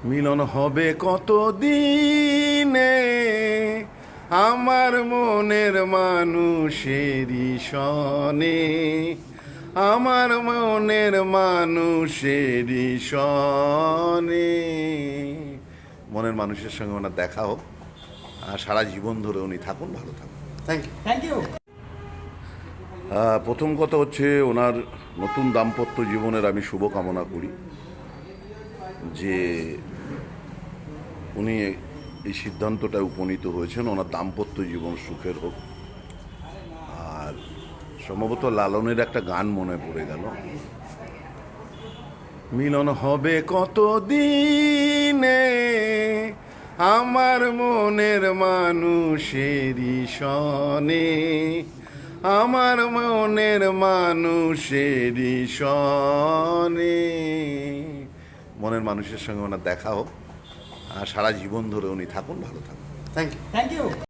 মিলন হবে কত দিনে আমার মনের মানুষেরই সনে, আমার মনের মানুষেরই সনে। মনের মানুষের সঙ্গে ওনার দেখা হোক, আর সারা জীবন ধরে উনি থাকুন, ভালো থাকুন। Thank you. Thank you. প্রথম কথা হচ্ছে, ওনার নতুন দাম্পত্য জীবনের আমি শুভকামনা করি যে উনি এই সিদ্ধান্তটায় উপনীত হয়েছেন, ওনার দাম্পত্য জীবন সুখের হোক। আর সম্ভবত লালনের একটা গান মনে পড়ে গেল, মিলন হবে কত দিনে আমার মনের মানুষেরই সনে, আমার মনের মানুষেরই সনে। মনের মানুষের সঙ্গে ওনার দেখা হোক, আর সারা জীবন ধরে উনি থাকুন, ভালো থাকুন। Thank you. Thank you.